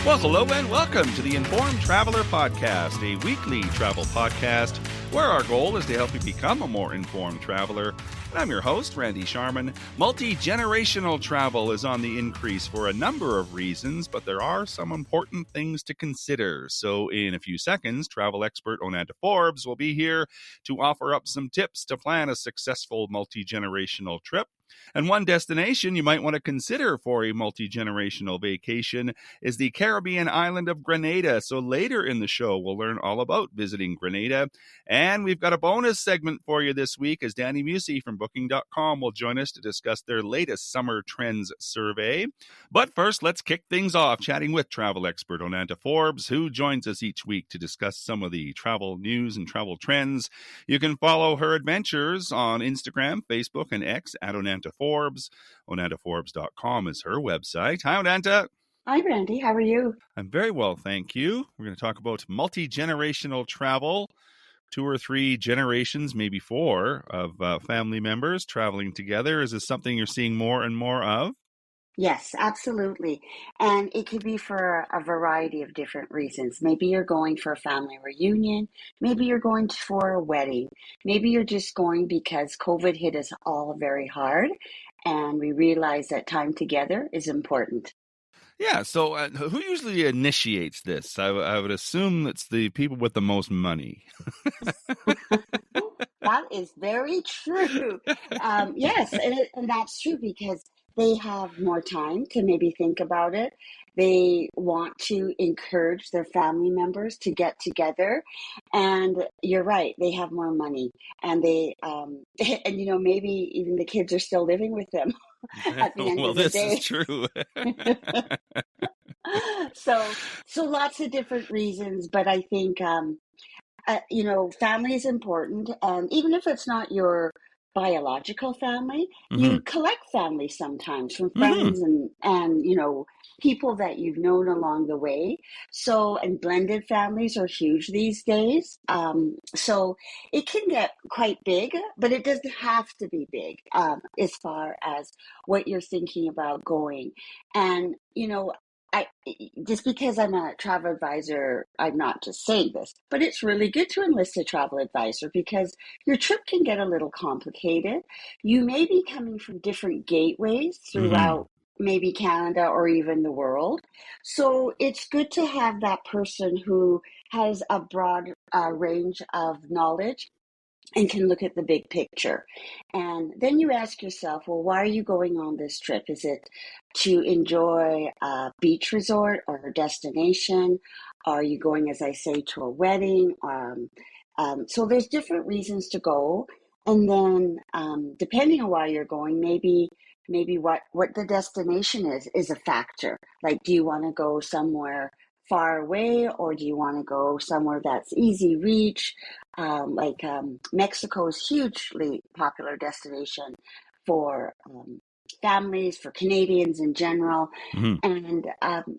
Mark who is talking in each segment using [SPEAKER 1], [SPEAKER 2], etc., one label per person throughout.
[SPEAKER 1] Well, hello and welcome to the Informed Traveler Podcast, a weekly travel podcast where our goal is to help you become a more informed traveler. And I'm your host, Randy Sharman. Multi-generational travel is on the increase for a number of reasons, but there are some important things to consider. So in a few seconds, travel expert Onanta Forbes will be here to offer up some tips to plan a successful multi-generational trip. And one destination you might want to consider for a multi-generational vacation is the Caribbean island of Grenada. So later in the show, we'll learn all about visiting Grenada. And we've got a bonus segment for you this week as Danny Musey from Booking.com will join us to discuss their latest summer trends survey. But first, let's kick things off chatting with travel expert Onanta Forbes, who joins us each week to discuss some of the travel news and travel trends. You can follow her adventures on Instagram, Facebook, and X at Onanta Forbes. OnantaForbes.com is her website. Hi, Onanta.
[SPEAKER 2] Hi, Randy. How are you?
[SPEAKER 1] I'm very well, thank you. We're going to talk about multi-generational travel. 2 or 3 generations, maybe 4, of family members traveling together. Is this something you're seeing more and more of?
[SPEAKER 2] Yes, absolutely. And it could be for a variety of different reasons. Maybe you're going for a family reunion. Maybe you're going for a wedding. Maybe you're just going because COVID hit us all very hard and we realize that time together is important.
[SPEAKER 1] Yeah, so who usually initiates this? I would assume it's the people with the most money.
[SPEAKER 2] That is very true. Yes, and that's true because they have more time to maybe think about it. They want to encourage their family members to get together, and you're right. They have more money, and and maybe even the kids are still living with them at the end
[SPEAKER 1] Well,
[SPEAKER 2] of the
[SPEAKER 1] this is
[SPEAKER 2] day.
[SPEAKER 1] true.
[SPEAKER 2] So, so lots of different reasons, but I think family is important. And even if it's not your biological family,
[SPEAKER 1] Mm-hmm.
[SPEAKER 2] you collect family sometimes from
[SPEAKER 1] Mm-hmm.
[SPEAKER 2] friends and people that you've known along the way. So, and blended families are huge these days. So it can get quite big, but it doesn't have to be big as far as what you're thinking about going. And, I just because I'm a travel advisor, I'm not just saying this, but it's really good to enlist a travel advisor because your trip can get a little complicated. You may be coming from different gateways
[SPEAKER 1] Mm-hmm.
[SPEAKER 2] throughout maybe Canada or even the world. So it's good to have that person who has a broad range of knowledge and can look at the big picture. And then you ask yourself, well, why are you going on this trip? Is it to enjoy a beach resort or a destination? Are you going, as I say, to a wedding? So there's different reasons to go. And then depending on why you're going, maybe what the destination is a factor. Like, do you want to go somewhere far away or do you want to go somewhere that's easy reach? Mexico is hugely popular destination for families, for Canadians in general.
[SPEAKER 1] Mm-hmm.
[SPEAKER 2] And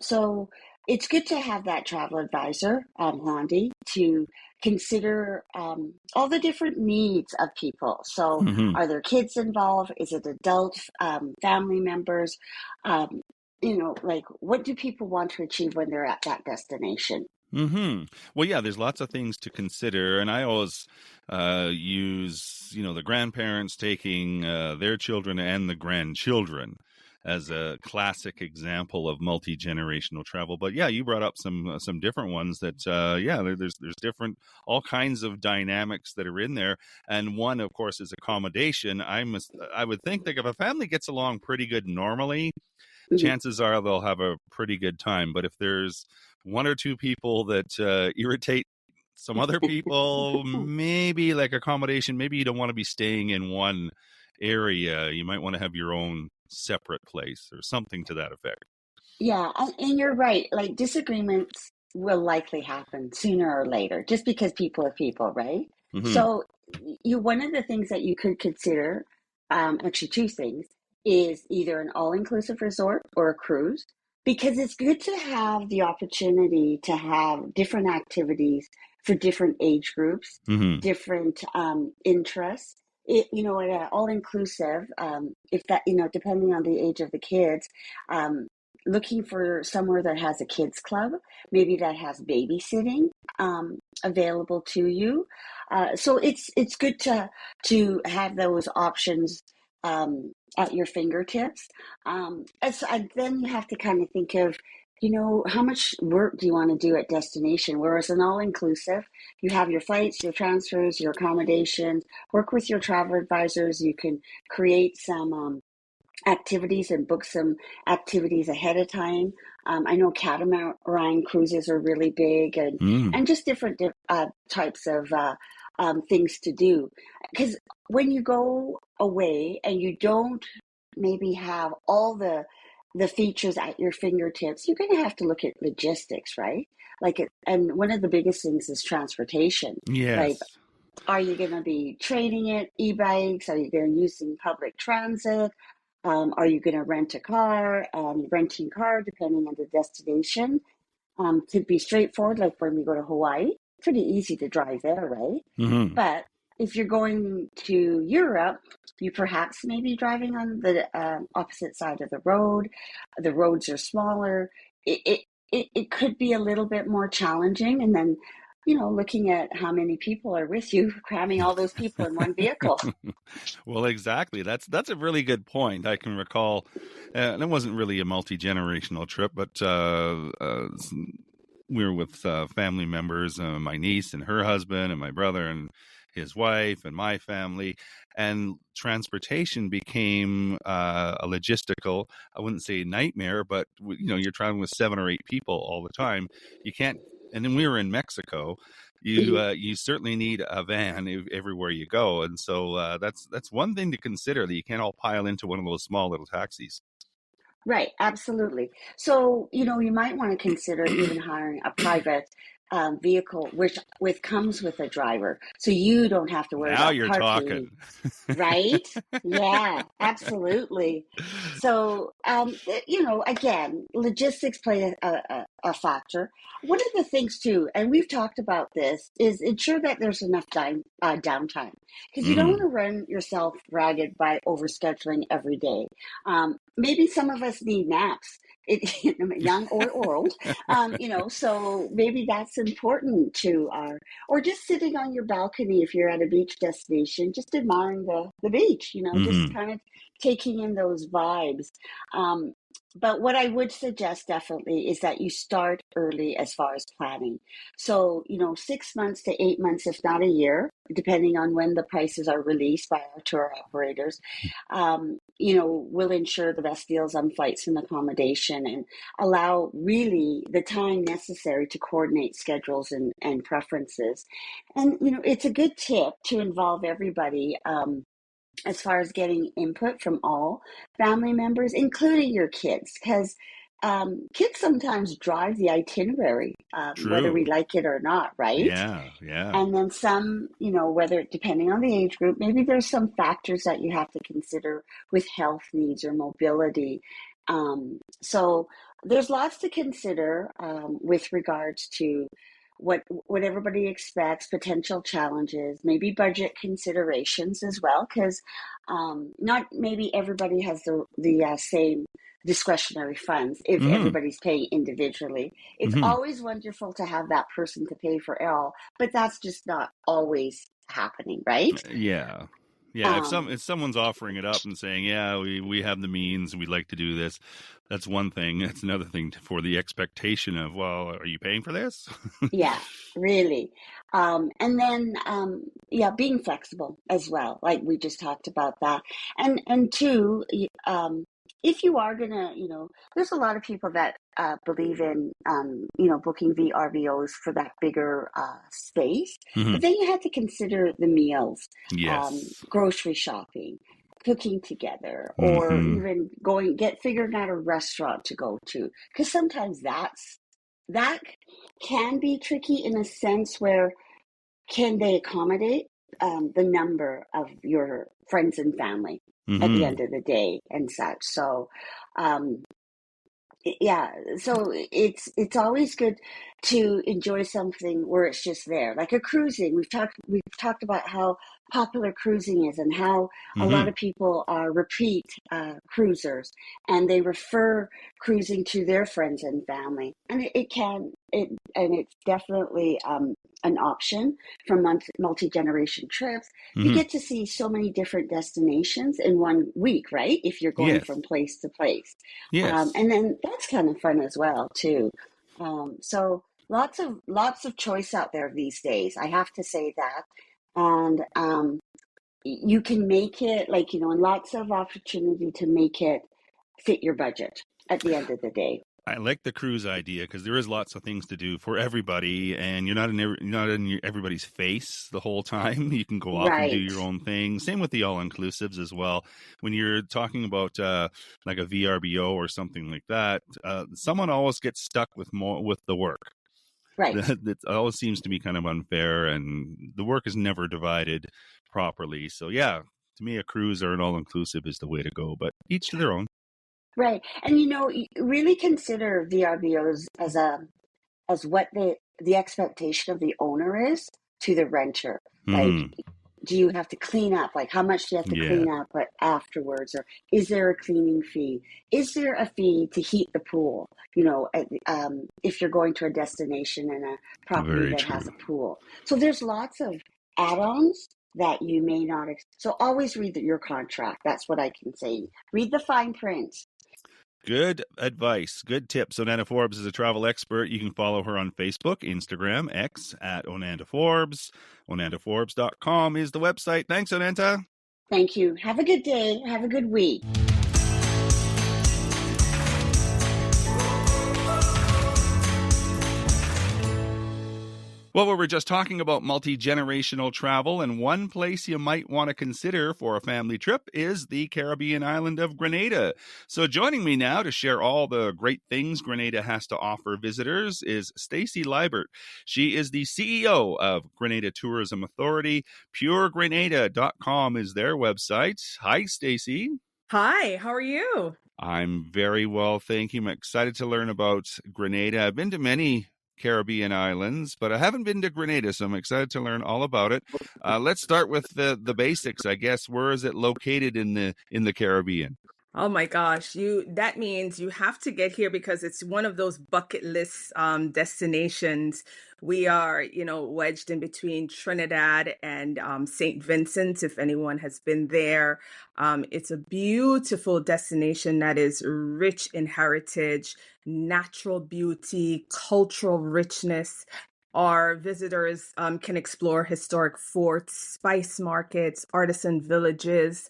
[SPEAKER 2] so it's good to have that travel advisor handy to consider all the different needs of people. So
[SPEAKER 1] Mm-hmm.
[SPEAKER 2] are there kids involved? Is it adult family members? Like what do people want to achieve when they're at that destination?
[SPEAKER 1] Mm-hmm. Well, yeah, there's lots of things to consider, and I always use, the grandparents taking their children and the grandchildren as a classic example of multi-generational travel. But yeah, you brought up some different ones that there's different all kinds of dynamics that are in there, and one, of course, is accommodation. I would think that if a family gets along pretty good normally,
[SPEAKER 2] Mhm.
[SPEAKER 1] chances are they'll have a pretty good time. But if there's 1 or 2 people that irritate some other people, maybe like accommodation, maybe you don't want to be staying in one area. You might want to have your own separate place or something to that effect.
[SPEAKER 2] Yeah, and you're right. Like disagreements will likely happen sooner or later, just because people are people, right?
[SPEAKER 1] Mm-hmm.
[SPEAKER 2] So, one of the things that you could consider, actually two things, is either an all-inclusive resort or a cruise, because it's good to have the opportunity to have different activities for different age groups,
[SPEAKER 1] Mm-hmm.
[SPEAKER 2] different interests. At an all-inclusive, if that, depending on the age of the kids. Um, looking for somewhere that has a kids club, maybe that has babysitting available to you. So it's good to have those options at your fingertips. And then you have to kind of think of, how much work do you want to do at destination? Whereas an all-inclusive, you have your flights, your transfers, your accommodations, work with your travel advisors. You can create some activities and book some activities ahead of time. I know catamaran cruises are really big, and
[SPEAKER 1] Mm.
[SPEAKER 2] just different types of things to do. Because when you go away and you don't maybe have all the features at your fingertips, you're going to have to look at logistics, right? And one of the biggest things is transportation. Like,
[SPEAKER 1] Yes.
[SPEAKER 2] are you going to be trading it, e-bikes? Are you going to using public transit? Are you going to rent a car? Renting car, depending on the destination, could be straightforward. Like when we go to Hawaii, pretty easy to drive there, right?
[SPEAKER 1] Hmm.
[SPEAKER 2] But if you're going to Europe, you perhaps may be driving on the opposite side of the road. The roads are smaller. It could be a little bit more challenging. And then, looking at how many people are with you, cramming all those people in one vehicle.
[SPEAKER 1] Well, exactly. That's a really good point. I can recall, and it wasn't really a multi-generational trip, but we were with family members, my niece and her husband, and my brother and his wife, and my family. And transportation became a logistical, I wouldn't say nightmare, but you're traveling with 7 or 8 people all the time. You can't. And then we were in Mexico. You certainly need a van everywhere you go, and so that's one thing to consider, that you can't all pile into one of those small little taxis.
[SPEAKER 2] Right, absolutely. So, you might want to consider even hiring a private vehicle, which comes with a driver, so you don't have to worry
[SPEAKER 1] Now
[SPEAKER 2] about
[SPEAKER 1] you're
[SPEAKER 2] parking.
[SPEAKER 1] talking.
[SPEAKER 2] Right? Yeah, absolutely. So, again, logistics play a factor. One of the things too, and we've talked about this, is ensure that there's enough downtime, because you don't want
[SPEAKER 1] Mm.
[SPEAKER 2] to run yourself ragged by overscheduling every day. Maybe some of us need naps. Young or old, so maybe that's important to or just sitting on your balcony if you're at a beach destination, just admiring the beach, just
[SPEAKER 1] Hmm.
[SPEAKER 2] kind of taking in those vibes. Um, but what I would suggest definitely is that you start early as far as planning. So, 6 months to 8 months, if not a year, depending on when the prices are released by our tour operators, will ensure the best deals on flights and accommodation, and allow really the time necessary to coordinate schedules and preferences. And, it's a good tip to involve everybody. As far as getting input from all family members, including your kids, because kids sometimes drive the itinerary, whether we
[SPEAKER 1] True.
[SPEAKER 2] like it or not, right?
[SPEAKER 1] Yeah. Yeah.
[SPEAKER 2] And then some, whether depending on the age group, maybe there's some factors that you have to consider with health needs or mobility. So there's lots to consider with regards to what everybody expects, potential challenges, maybe budget considerations as well, because not maybe everybody has the same discretionary funds if
[SPEAKER 1] Hmm.
[SPEAKER 2] everybody's paying individually. It's
[SPEAKER 1] Hmm.
[SPEAKER 2] always wonderful to have that person to pay for all, but that's just not always happening, right?
[SPEAKER 1] Yeah. Yeah,
[SPEAKER 2] Um,
[SPEAKER 1] if someone's offering it up and saying, "Yeah, we have the means, we'd like to do this," that's one thing. That's another thing for the expectation of, well, are you paying for this?
[SPEAKER 2] yeah, really. And then, yeah, being flexible as well, like we just talked about that. And two, if you are gonna, there's a lot of people that believe in, booking VRBOs for that bigger space,
[SPEAKER 1] Hmm.
[SPEAKER 2] but then you have to consider the meals,
[SPEAKER 1] Yes.
[SPEAKER 2] grocery shopping, cooking together, or
[SPEAKER 1] Hmm.
[SPEAKER 2] even figuring out a restaurant to go to, because sometimes that can be tricky in a sense where can they accommodate the number of your friends and family at the
[SPEAKER 1] Hmm.
[SPEAKER 2] end of the day and such. So, um, yeah, so it's always good to enjoy something where it's just there, like a cruising. We've talked about how popular cruising is and how a lot
[SPEAKER 1] Hmm.
[SPEAKER 2] of people are repeat cruisers and they refer cruising to their friends and family. And it's definitely an option for multi-generation trips. You
[SPEAKER 1] Hmm.
[SPEAKER 2] get to see so many different destinations in one week, right? If you're going
[SPEAKER 1] Yes.
[SPEAKER 2] from place to place.
[SPEAKER 1] Yes.
[SPEAKER 2] And then that's kind of fun as well, too. So lots of choice out there these days. I have to say that. And you can make it like, and lots of opportunity to make it fit your budget at the end of the day.
[SPEAKER 1] I like the cruise idea because there is lots of things to do for everybody, and you're not in everybody's face the whole time. You can go off and do
[SPEAKER 2] Right,
[SPEAKER 1] your own thing. Same with the all inclusives as well. When you're talking about like a VRBO or something like that, someone always gets stuck with more with the work.
[SPEAKER 2] right.
[SPEAKER 1] That always seems to be kind of unfair, and the work is never divided properly. So yeah, to me, a cruise or an all inclusive is the way to go. But each to their own.
[SPEAKER 2] Right. And really consider VRBOs as what the expectation of the owner is to the renter. Like,
[SPEAKER 1] Hmm.
[SPEAKER 2] do you have to clean up? Like, how much do you have to
[SPEAKER 1] Yeah,
[SPEAKER 2] clean up afterwards? Or is there a cleaning fee? Is there a fee to heat the pool? If you're going to a destination and a property
[SPEAKER 1] very
[SPEAKER 2] that
[SPEAKER 1] true.
[SPEAKER 2] has a pool. So there's lots of add-ons that you may not. So always read your contract. That's what I can say. Read the fine print.
[SPEAKER 1] Good advice. Good tips. Onanda Forbes is a travel expert. You can follow her on Facebook, Instagram, X at Onanda Forbes. OnandaForbes.com is the website. Thanks, Onanta.
[SPEAKER 2] Thank you. Have a good day. Have a good week.
[SPEAKER 1] Well, we were just talking about multi generational travel, and one place you might want to consider for a family trip is the Caribbean island of Grenada. So, joining me now to share all the great things Grenada has to offer visitors is Stacy Liebert. She is the CEO of Grenada Tourism Authority. PureGrenada.com is their website. Hi, Stacy.
[SPEAKER 3] Hi, how are you?
[SPEAKER 1] I'm very well, thank you. I'm excited to learn about Grenada. I've been to many Caribbean islands, but I haven't been to Grenada, so I'm excited to learn all about it. Let's start with the basics, I guess. Where is it located in the Caribbean?
[SPEAKER 3] Oh my gosh, you that means you have to get here because it's one of those bucket list destinations. We are, wedged in between Trinidad and St. Vincent, if anyone has been there. It's a beautiful destination that is rich in heritage, natural beauty, cultural richness. Our visitors can explore historic forts, spice markets, artisan villages,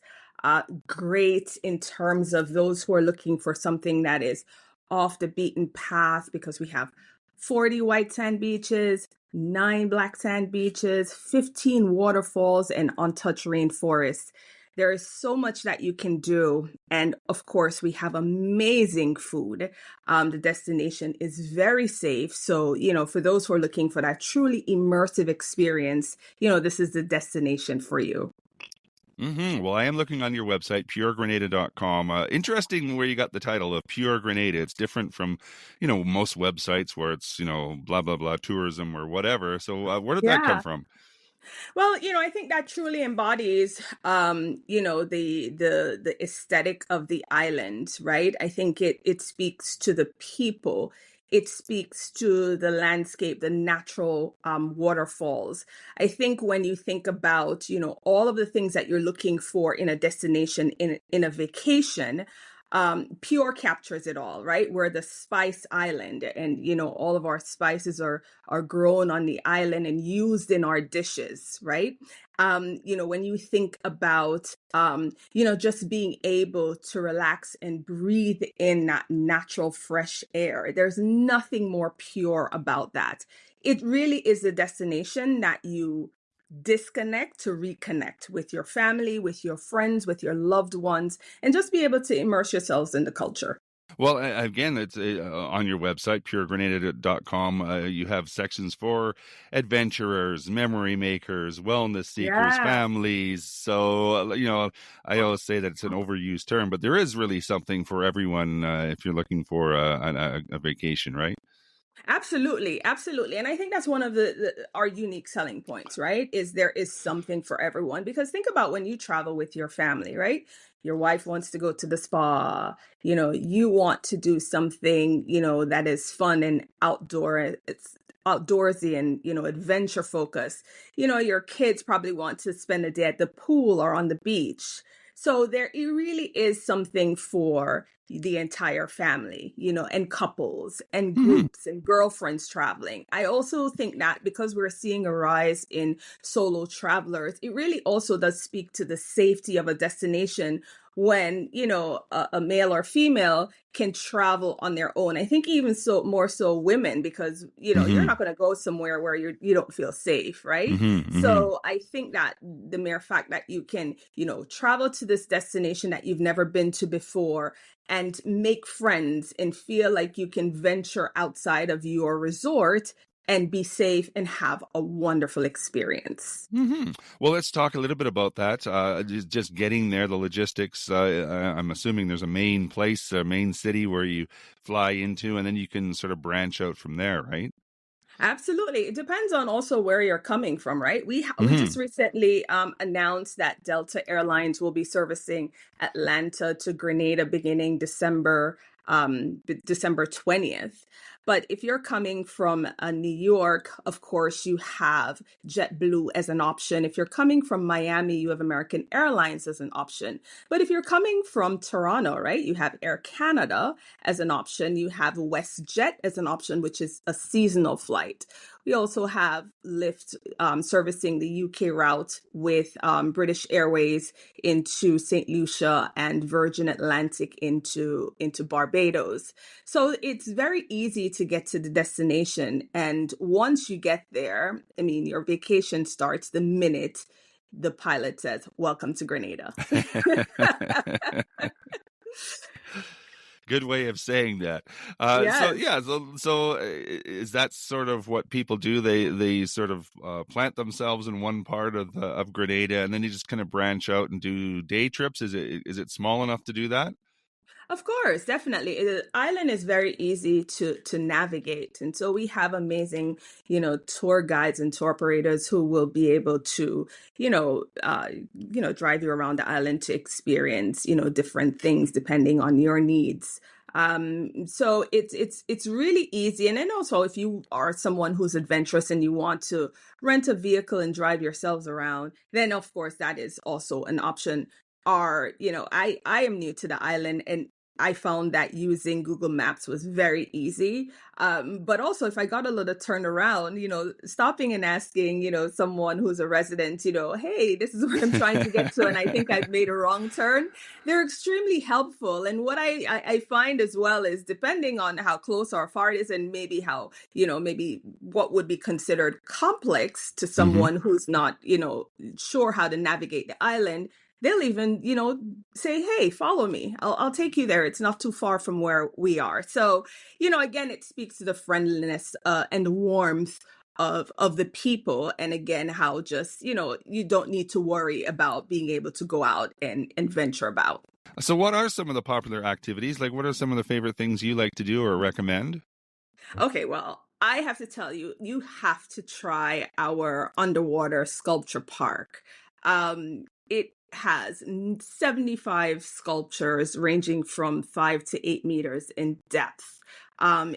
[SPEAKER 3] great in terms of those who are looking for something that is off the beaten path because we have 40 white sand beaches, 9 black sand beaches, 15 waterfalls, and untouched rainforests. There is so much that you can do. And of course, we have amazing food. The destination is very safe. So, for those who are looking for that truly immersive experience, this is the destination for you.
[SPEAKER 1] Well, I am looking on your website, puregrenada.com. Interesting where you got the title of Pure Grenada. It's different from, most websites where it's, blah, blah, blah, tourism or whatever. So where did that come
[SPEAKER 3] Yeah.
[SPEAKER 1] from?
[SPEAKER 3] Well, I think that truly embodies, the aesthetic of the island, right? I think it speaks to the people. It speaks to the landscape, the natural waterfalls. I think when you think about, all of the things that you're looking for in a destination, in a vacation, Pure captures it all, right? We're the spice island, and all of our spices are grown on the island and used in our dishes, right? When you think about just being able to relax and breathe in that natural fresh air, there's nothing more pure about that. It really is the destination that you disconnect to reconnect with your family, with your friends, with your loved ones, and just be able to immerse yourselves in the culture.
[SPEAKER 1] Well, again, it's on your website, puregrenada.com. You have sections for adventurers, memory makers, wellness seekers,
[SPEAKER 3] Yeah.
[SPEAKER 1] families. So, I always say that it's an overused term, but there is really something for everyone if you're looking for a vacation, right?
[SPEAKER 3] Absolutely, absolutely. And I think that's one of our unique selling points, right? Is there is something for everyone. Because think about when you travel with your family, right? Your wife wants to go to the spa, you want to do something, that is fun and it's outdoorsy and, adventure focused. Your kids probably want to spend a day at the pool or on the beach. So there it really is something for the entire family, and couples and
[SPEAKER 1] Hmm.
[SPEAKER 3] groups and girlfriends traveling. I also think that because we're seeing a rise in solo travelers, it really also does speak to the safety of a destination when, a male or female can travel on their own. I think even so more so women because, you're
[SPEAKER 1] Hmm.
[SPEAKER 3] not going to go somewhere where you don't feel safe, right?
[SPEAKER 1] Hmm. Hmm.
[SPEAKER 3] So I think that the mere fact that you can, travel to this destination that you've never been to before and make friends and feel like you can venture outside of your resort and be safe and have a wonderful experience.
[SPEAKER 1] Hmm. Well, let's talk a little bit about that. Just getting there, the logistics. I'm assuming there's a main place, a main city where you fly into, and then you can sort of branch out from there, right?
[SPEAKER 3] Absolutely. It depends on also where you're coming from, right? We
[SPEAKER 1] Hmm.
[SPEAKER 3] just recently announced that Delta Airlines will be servicing Atlanta to Grenada beginning December 20th. But if you're coming from New York, of course, you have JetBlue as an option. If you're coming from Miami, you have American Airlines as an option. But if you're coming from Toronto, right, you have Air Canada as an option. You have WestJet as an option, which is a seasonal flight. We also have Lyft servicing the UK route with British Airways into St. Lucia and Virgin Atlantic into Barbados. So it's very easy to get to the destination. And once you get there, I mean, your vacation starts the minute the pilot says, "Welcome to Grenada."
[SPEAKER 1] Good way of saying that. So
[SPEAKER 3] Yes.
[SPEAKER 1] yeah, is that sort of what people do? They sort of plant themselves in one part of Grenada, and then you just kind of branch out and do day trips. Is it small enough to do that?
[SPEAKER 3] Of course, definitely. The island is very easy to navigate. And so we have amazing, tour guides and tour operators who will be able to, drive you around the island to experience, different things depending on your needs. So it's really easy. And then also if you are someone who's adventurous and you want to rent a vehicle and drive yourselves around, then of course that is also an option. Are I am new to the island and I found that using Google Maps was very easy. But also, if I got a little turnaround, stopping and asking, someone who's a resident, hey, this is where I'm trying to get to, and I think I've made a wrong turn. They're extremely helpful. And what I find as well is depending on how close or far it is, and maybe how, maybe what would be considered complex to
[SPEAKER 1] Hmm.
[SPEAKER 3] someone who's not, sure how to navigate the island, they'll even, say, "Hey, follow me. I'll take you there. It's not too far from where we are." So, again, it speaks to the friendliness and warmth of the people. And again, how just, you don't need to worry about being able to go out and venture about.
[SPEAKER 1] So, what are some of the popular activities? Like, what are some of the favorite things you like to do or recommend?
[SPEAKER 3] Okay, well, I have to tell you, you have to try our underwater sculpture park. It has 75 sculptures ranging from 5 to 8 meters in depth.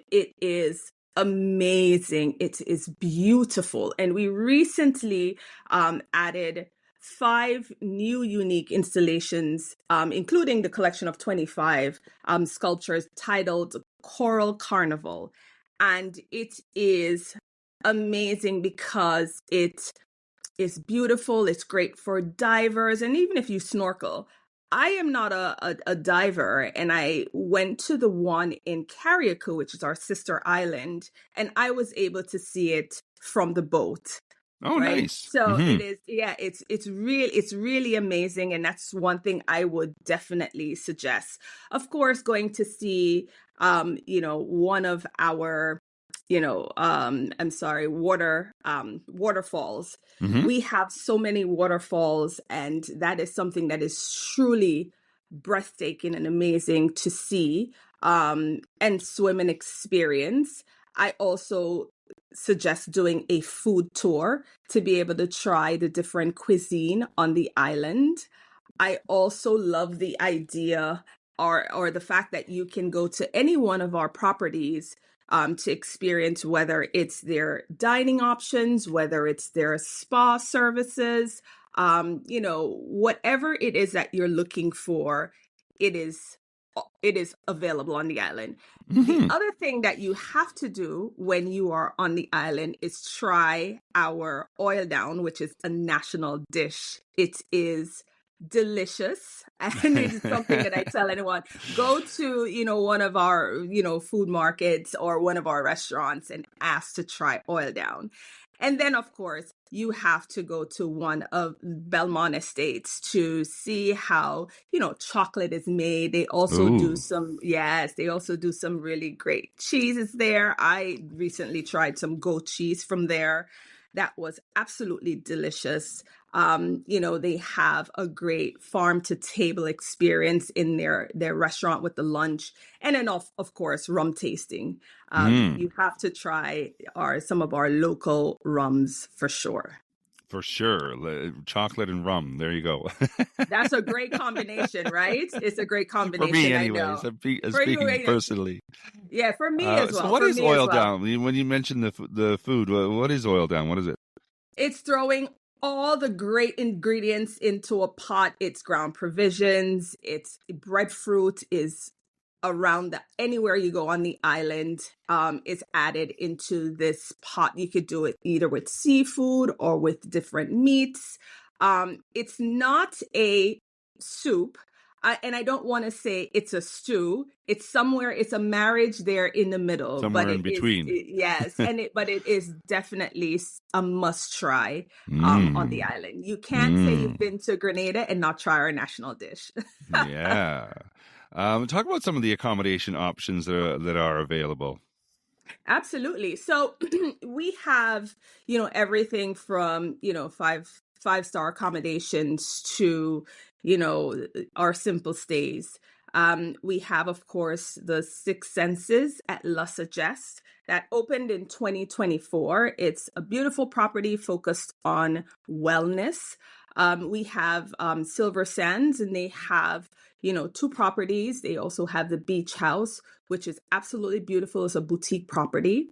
[SPEAKER 3] It is amazing. It is beautiful. And we recently added 5 new unique installations, including the collection of 25 sculptures titled Coral Carnival. And it is amazing because it is beautiful. It's great for divers. And even if you snorkel, I am not a diver. And I went to the one in Carriacou, which is our sister island, and I was able to see it from the boat.
[SPEAKER 1] Oh,
[SPEAKER 3] Right.
[SPEAKER 1] nice.
[SPEAKER 3] So
[SPEAKER 1] Hmm.
[SPEAKER 3] it is, yeah, it's really amazing. And that's one thing I would definitely suggest. Of course, going to see one of our, I'm sorry, waterfalls.
[SPEAKER 1] Hmm.
[SPEAKER 3] We have so many waterfalls, and that is something that is truly breathtaking and amazing to see and swim and experience. I also suggest doing a food tour to be able to try the different cuisine on the island. I also love the idea or the fact that you can go to any one of our properties to experience whether it's their dining options, whether it's their spa services, whatever it is that you're looking for, it is it is available on the island. The
[SPEAKER 1] Hmm.
[SPEAKER 3] other thing that you have to do when you are on the island is try our oil down, which is a national dish. It is delicious. And it is something that I tell anyone, go to, one of our, food markets or one of our restaurants and ask to try oil down. And then, of course, you have to go to one of Belmont Estates to see how, chocolate is made. They also do
[SPEAKER 1] Ooh.
[SPEAKER 3] some, yes, they also do some really great cheeses there. I recently tried some goat cheese from there. That was absolutely delicious. They have a great farm to table experience in their restaurant with the lunch. And then of course, rum tasting.
[SPEAKER 1] Mm,
[SPEAKER 3] You have to try some of our local rums for sure.
[SPEAKER 1] for sure. Chocolate and rum. There you go.
[SPEAKER 3] That's a great combination, right? It's a great
[SPEAKER 1] For me,
[SPEAKER 3] combination, I
[SPEAKER 1] anyways.
[SPEAKER 3] know.
[SPEAKER 1] I'm
[SPEAKER 3] For you,
[SPEAKER 1] speaking personally.
[SPEAKER 3] yeah, for me as
[SPEAKER 1] So
[SPEAKER 3] well.
[SPEAKER 1] what
[SPEAKER 3] For
[SPEAKER 1] is
[SPEAKER 3] me as
[SPEAKER 1] oil
[SPEAKER 3] well.
[SPEAKER 1] down? When you mentioned the food, what is oil down? What is it?
[SPEAKER 3] It's throwing all the great ingredients into a pot. It's ground provisions, it's breadfruit is around anywhere you go on the island is added into this pot. You could do it either with seafood or with different meats. It's not a soup. And I don't want to say it's a stew. It's a marriage there in the middle, but
[SPEAKER 1] Somewhere in between.
[SPEAKER 3] yes, but it is definitely a must try on the
[SPEAKER 1] Mm,
[SPEAKER 3] island. You can't say you've
[SPEAKER 1] mm,
[SPEAKER 3] been to Grenada and not try our national dish.
[SPEAKER 1] yeah. Talk about some of the accommodation options that are available.
[SPEAKER 3] Absolutely. So we have, everything from, five-star accommodations to, our simple stays. We have, of course, the Six Senses at La Sagesse that opened in 2024. It's a beautiful property focused on wellness. We have Silver Sands, and they have, two properties. They also have the Beach House, which is absolutely beautiful. It's a boutique property.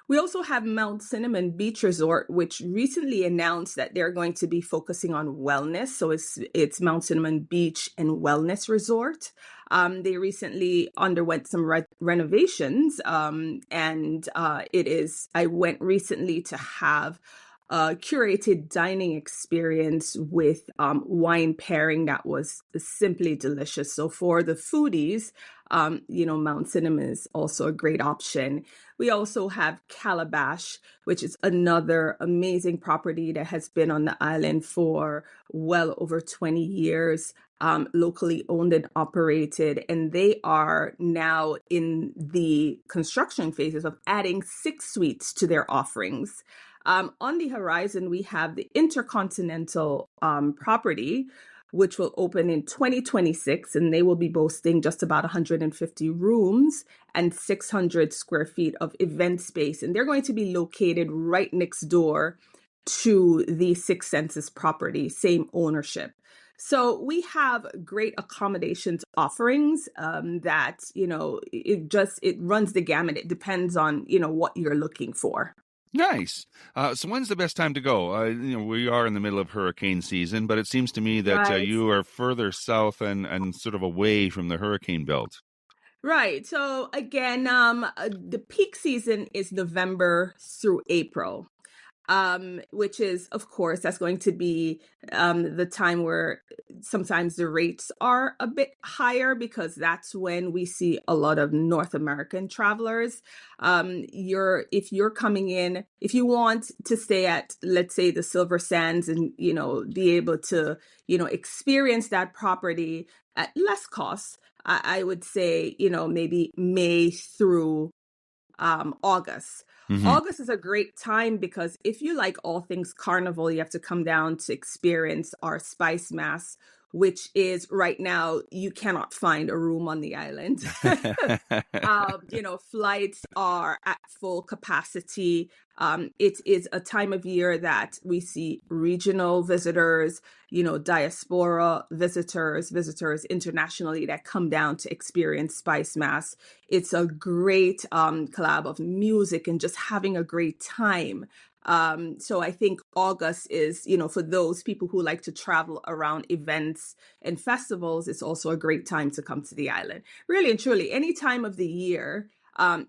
[SPEAKER 3] We also have Mount Cinnamon Beach Resort, which recently announced that they're going to be focusing on wellness. So it's Mount Cinnamon Beach and Wellness Resort. They recently underwent some renovations, and it is. I went recently to have a curated dining experience with wine pairing that was simply delicious. So for the foodies, Mount Cinnamon is also a great option. We also have Calabash, which is another amazing property that has been on the island for well over 20 years, locally owned and operated. And they are now in the construction phases of adding 6 suites to their offerings. On the horizon, we have the Intercontinental property, which will open in 2026, and they will be boasting just about 150 rooms and 600 square feet of event space. And they're going to be located right next door to the Six Senses property, same ownership. So we have great accommodations offerings that, it runs the gamut. It depends on, what you're looking for.
[SPEAKER 1] Nice. So when's the best time to go? We are in the middle of hurricane season, but it seems to me that
[SPEAKER 3] Right.
[SPEAKER 1] you are further south and sort of away from the hurricane belt.
[SPEAKER 3] Right. So again, the peak season is November through April, which is, of course, that's going to be the time where sometimes the rates are a bit higher because that's when we see a lot of North American travelers. If you're coming in, if you want to stay at, let's say, the Silver Sands and, be able to, experience that property at less cost, I would say, maybe May through August.
[SPEAKER 1] Hmm.
[SPEAKER 3] August is a great time because if you like all things carnival, you have to come down to experience our Spice Mass, which is right now you cannot find a room on the island. Flights are at full capacity. It is a time of year that we see regional visitors, diaspora visitors internationally that come down to experience Spice Mass. It's a great collab of music and just having a great time. So I think August is, for those people who like to travel around events and festivals, it's also a great time to come to the island. Really and truly, any time of the year.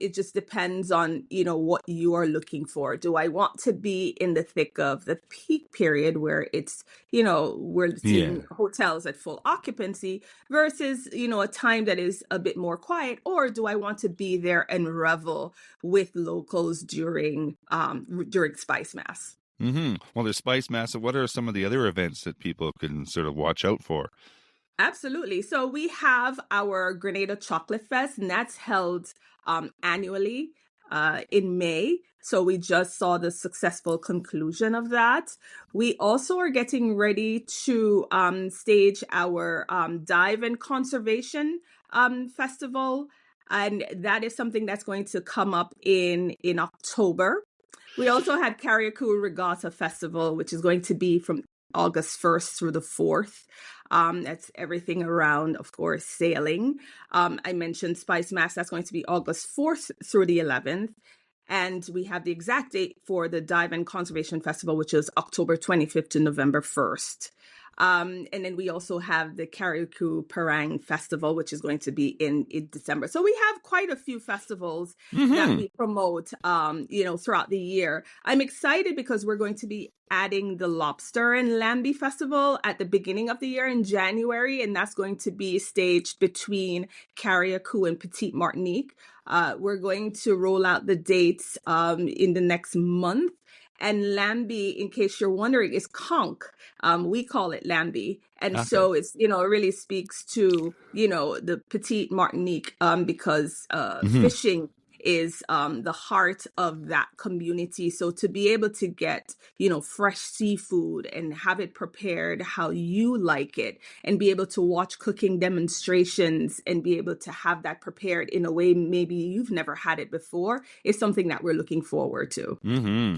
[SPEAKER 3] It just depends on, what you are looking for. Do I want to be in the thick of the peak period where it's, we're seeing hotels at full occupancy versus, a time that is a bit more quiet? Or do I want to be there and revel with locals during Spice Mass?
[SPEAKER 1] Well, there's Spice Mass. So what are some of the other events that people can sort of watch out for?
[SPEAKER 3] Absolutely. So we have our Grenada Chocolate Fest, and that's held annually in May. So we just saw the successful conclusion of that. We also are getting ready to stage our Dive and Conservation Festival, and that is something that's going to come up in October. We also had Carriacou Regatta Festival, which is going to be from August 1st through the 4th. That's everything around, of course, sailing. I mentioned Spice Mass. That's going to be August 4th through the 11th. And we have the exact date for the Dive and Conservation Festival, which is October 25th to November 1st. And then we also have the Carriacou Parang Festival, which is going to be in December. So we have quite a few festivals that we promote, throughout the year. I'm excited because we're going to be adding the Lobster and Lambie Festival at the beginning of the year in January, and that's going to be staged between Carriacou and Petite Martinique. We're going to roll out the dates in the next month. And Lambie, in case you're wondering, is conch. We call it Lambie. And so it's, it really speaks to, the Petite Martinique because fishing is the heart of that community. So to be able to get, fresh seafood and have it prepared how you like it and be able to watch cooking demonstrations and be able to have that prepared in a way maybe you've never had it before is something that we're looking forward to.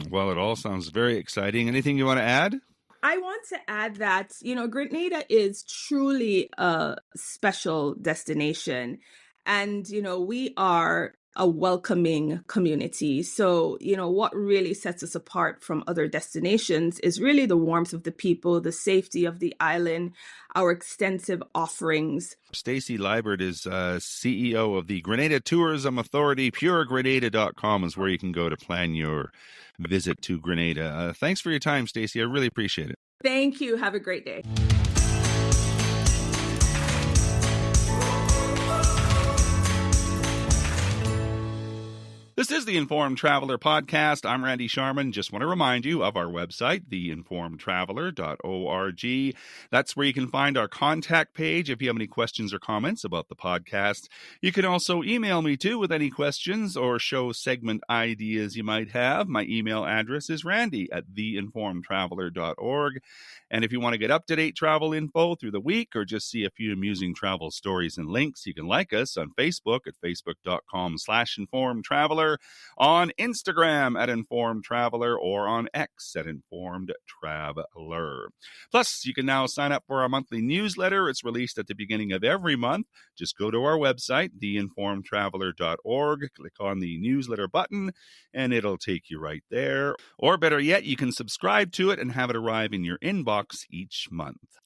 [SPEAKER 1] Well, it all sounds very exciting. Anything you want to add?
[SPEAKER 3] I want to add that, Grenada is truly a special destination. And, we are a welcoming community. So, what really sets us apart from other destinations is really the warmth of the people, the safety of the island, our extensive offerings.
[SPEAKER 1] Stacy Liebert is CEO of the Grenada Tourism Authority. PureGrenada.com is where you can go to plan your visit to Grenada. Thanks for your time, Stacy. I really appreciate it.
[SPEAKER 3] Thank you. Have a great day.
[SPEAKER 1] This is the Informed Traveler Podcast. I'm Randy Sharman. Just want to remind you of our website, theinformedtraveler.org. That's where you can find our contact page if you have any questions or comments about the podcast. You can also email me too with any questions or show segment ideas you might have. My email address is randy@theinformedtraveler.org. And if you want to get up-to-date travel info through the week or just see a few amusing travel stories and links, you can like us on Facebook at facebook.com/informedtraveler, on Instagram at Informed Traveler, or on X at Informed Traveler. Plus, you can now sign up for our monthly newsletter. It's released at the beginning of every month. Just go to our website, theinformedtraveler.org, click on the newsletter button, and it'll take you right there. Or better yet, you can subscribe to it and have it arrive in your inbox each month.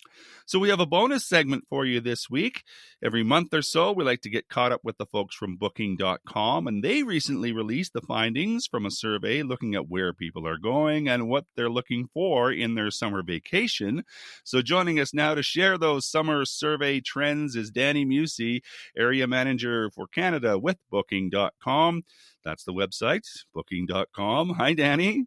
[SPEAKER 1] So we have a bonus segment for you this week. Every month or so, we like to get caught up with the folks from Booking.com, and they recently released the findings from a survey looking at where people are going and what they're looking for in their summer vacation. So joining us now to share those summer survey trends is Danny Musey, Area Manager for Canada with Booking.com. That's the website, Booking.com. Hi, Danny.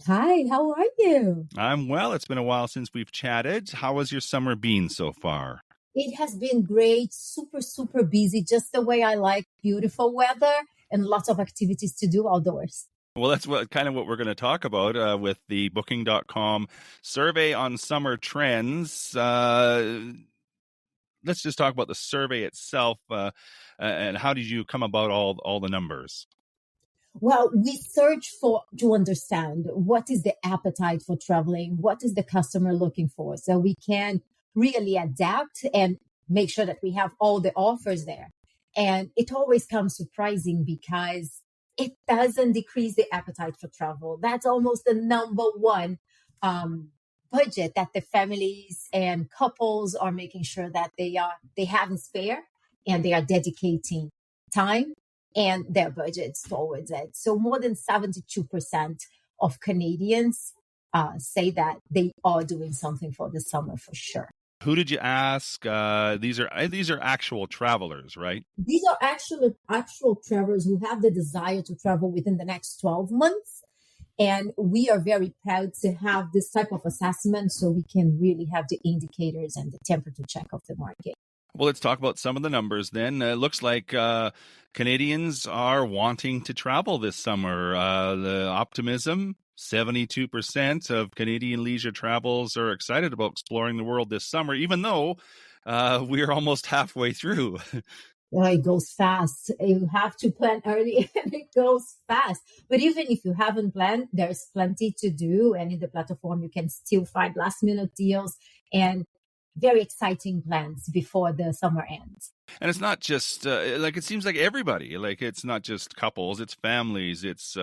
[SPEAKER 4] Hi, how are you?
[SPEAKER 1] I'm well. It's been a while since we've chatted. How has your summer been so far?
[SPEAKER 4] It has been great, super, super busy, just the way I like, beautiful weather and lots of activities to do outdoors.
[SPEAKER 1] Well, that's what we're going to talk about with the Booking.com survey on summer trends. Let's just talk about the survey itself, and how did you come about all the numbers?
[SPEAKER 4] Well, we search for to understand what is the appetite for traveling, what is the customer looking for, so we can really adapt and make sure that we have all the offers there. And it always comes surprising because it doesn't decrease the appetite for travel. That's almost the number one um, budget that the families and couples are making sure that they have in spare, and they are dedicating time and their budgets towards it. So more than 72% of Canadians say that they are doing something for the summer for sure.
[SPEAKER 1] Who did you ask? These are actual travelers, right?
[SPEAKER 4] These are actual travelers who have the desire to travel within the next 12 months. And we are very proud to have this type of assessment so we can really have the indicators and the temperature check of the market.
[SPEAKER 1] Well, let's talk about some of the numbers then. It looks like Canadians are wanting to travel this summer. The optimism, 72% of Canadian leisure travels are excited about exploring the world this summer, even though we're almost halfway through.
[SPEAKER 4] It goes fast. You have to plan early and it goes fast. But even if you haven't planned, there's plenty to do. And in the platform, you can still find last minute deals and very exciting plans before the summer ends.
[SPEAKER 1] And it's not just it seems like everybody, like it's not just couples, it's families, it's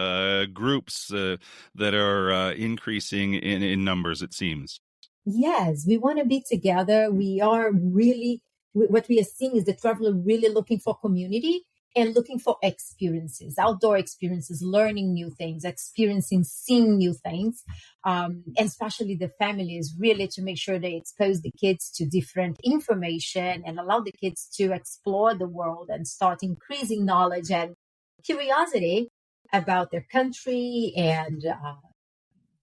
[SPEAKER 1] groups that are increasing in numbers, it seems.
[SPEAKER 4] Yes, we want to be together. We are really, what we are seeing is the traveler really looking for community and looking for experiences, outdoor experiences, learning new things, seeing new things. And especially the families really to make sure they expose the kids to different information and allow the kids to explore the world and start increasing knowledge and curiosity about their country and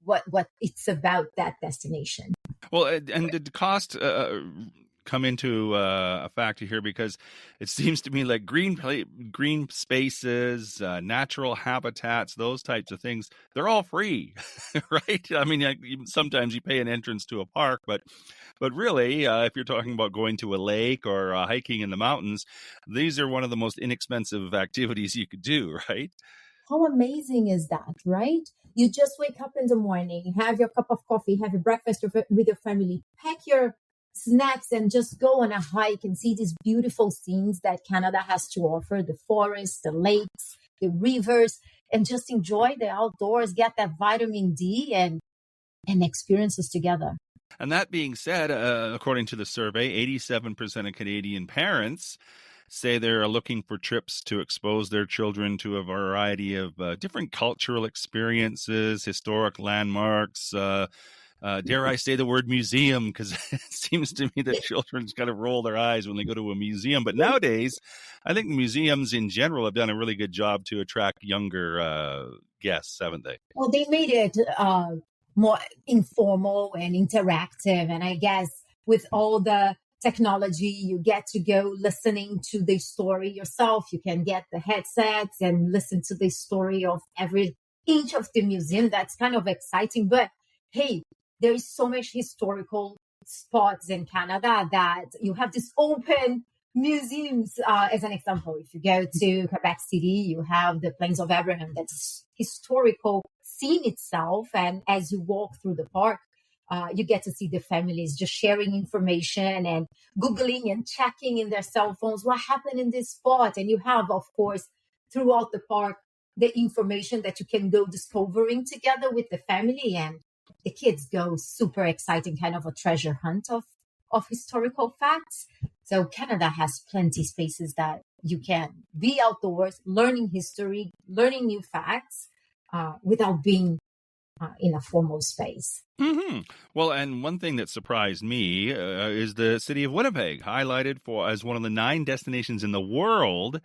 [SPEAKER 4] what it's about, that destination.
[SPEAKER 1] Well, and did the cost come into a factor here? Because it seems to me like green spaces, natural habitats, those types of things, they're all free, right? I mean, sometimes you pay an entrance to a park, but really, if you're talking about going to a lake or hiking in the mountains, these are one of the most inexpensive activities you could do, right?
[SPEAKER 4] How amazing is that, right? You just wake up in the morning, have your cup of coffee, have your breakfast with your family, pack your snacks, and just go on a hike and see these beautiful scenes that Canada has to offer, the forests, the lakes, the rivers, and just enjoy the outdoors, get that vitamin D and experiences together.
[SPEAKER 1] And that being said, according to the survey, 87% of Canadian parents say they're looking for trips to expose their children to a variety of different cultural experiences, historic landmarks. Dare I say the word museum, because it seems to me that children's kind of roll their eyes when they go to a museum. But nowadays, I think museums in general have done a really good job to attract younger guests, haven't they?
[SPEAKER 4] Well, they made it more informal and interactive. And I guess with all the technology, you get to go listening to the story yourself. You can get the headsets and listen to the story of every inch of the museum. That's kind of exciting. But hey, there is so much historical spots in Canada that you have this open museums. As an example, if you go to Quebec City, you have the Plains of Abraham. That's historical scene itself. And as you walk through the park, you get to see the families just sharing information and Googling and checking in their cell phones what happened in this spot. And you have, of course, throughout the park, the information that you can go discovering together with the family. And the kids go super exciting, kind of a treasure hunt of historical facts. So Canada has plenty spaces that you can be outdoors, learning history, learning new facts without being in a formal space.
[SPEAKER 1] Mm-hmm. Well, and one thing that surprised me is the city of Winnipeg, highlighted as one of the 9 destinations in the world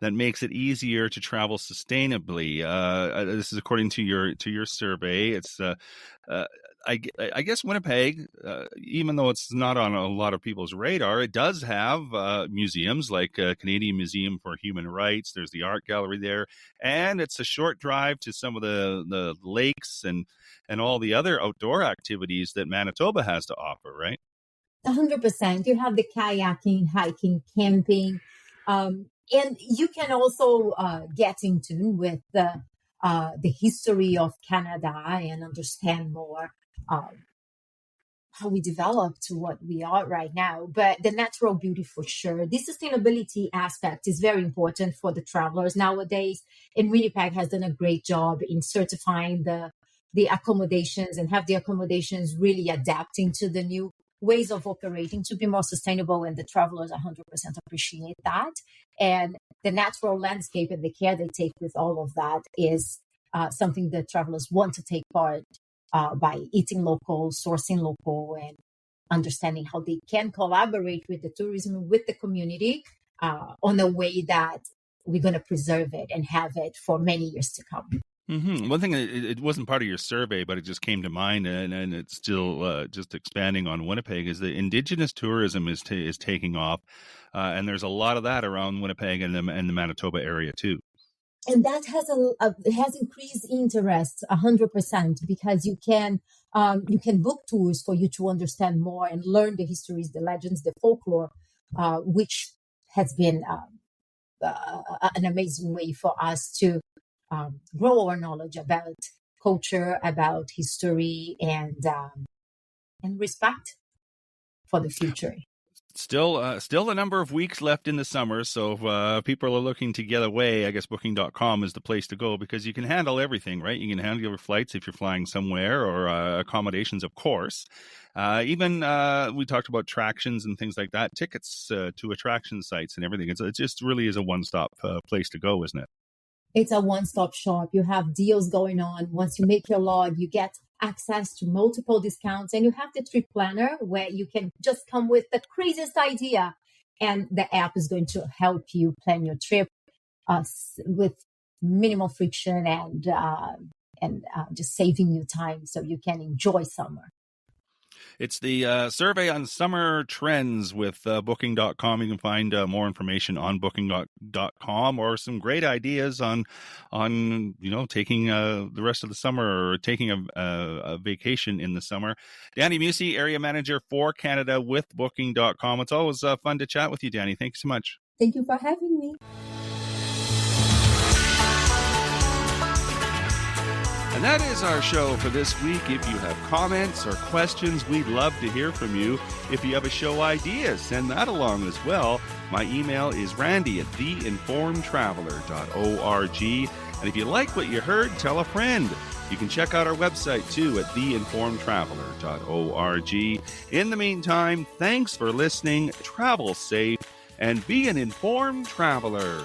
[SPEAKER 1] that makes it easier to travel sustainably. This is according to your survey. It's I guess Winnipeg, even though it's not on a lot of people's radar, it does have museums like Canadian Museum for Human Rights. There's the art gallery there, and it's a short drive to some of the lakes and all the other outdoor activities that Manitoba has to offer, right?
[SPEAKER 4] 100%. You have the kayaking, hiking, camping, and you can also get in tune with the history of Canada and understand more how we developed to what we are right now. But the natural beauty for sure. The sustainability aspect is very important for the travelers nowadays. And Winnipeg has done a great job in certifying the accommodations and have the accommodations really adapting to the new ways of operating to be more sustainable, and the travelers 100% appreciate that. And the natural landscape and the care they take with all of that is something that travelers want to take part by eating local, sourcing local, and understanding how they can collaborate with the tourism, with the community on a way that we're going to preserve it and have it for many years to come.
[SPEAKER 1] Mm-hmm. One thing, it wasn't part of your survey, but it just came to mind, and it's still just expanding on Winnipeg, is that Indigenous tourism is taking off, and there's a lot of that around Winnipeg and the Manitoba area too.
[SPEAKER 4] And that has increased interest 100% because you can book tours for you to understand more and learn the histories, the legends, the folklore, which has been an amazing way for us to grow our knowledge about culture, about history, and respect for the future.
[SPEAKER 1] Still a number of weeks left in the summer, so if people are looking to get away, I guess Booking.com is the place to go because you can handle everything, right? You can handle your flights if you're flying somewhere, or accommodations, of course. Even we talked about attractions and things like that, tickets to attraction sites and everything. It just really is a one-stop place to go, isn't it?
[SPEAKER 4] It's a one-stop shop. You have deals going on. Once you make your log, you get access to multiple discounts, and you have the trip planner where you can just come with the craziest idea, and the app is going to help you plan your trip with minimal friction and just saving you time so you can enjoy summer.
[SPEAKER 1] It's the survey on summer trends with Booking.com. You can find more information on Booking.com, or some great ideas on taking the rest of the summer, or taking a vacation in the summer. Danny Musey, Area Manager for Canada with Booking.com. It's always fun to chat with you, Danny. Thank you so much.
[SPEAKER 4] Thank you for having me.
[SPEAKER 1] And that is our show for this week. If you have comments or questions, we'd love to hear from you. If you have a show idea, send that along as well. My email is randy@theinformedtraveler.org. And if you like what you heard, tell a friend. You can check out our website too at theinformedtraveler.org. In the meantime, thanks for listening, travel safe, and be an informed traveler.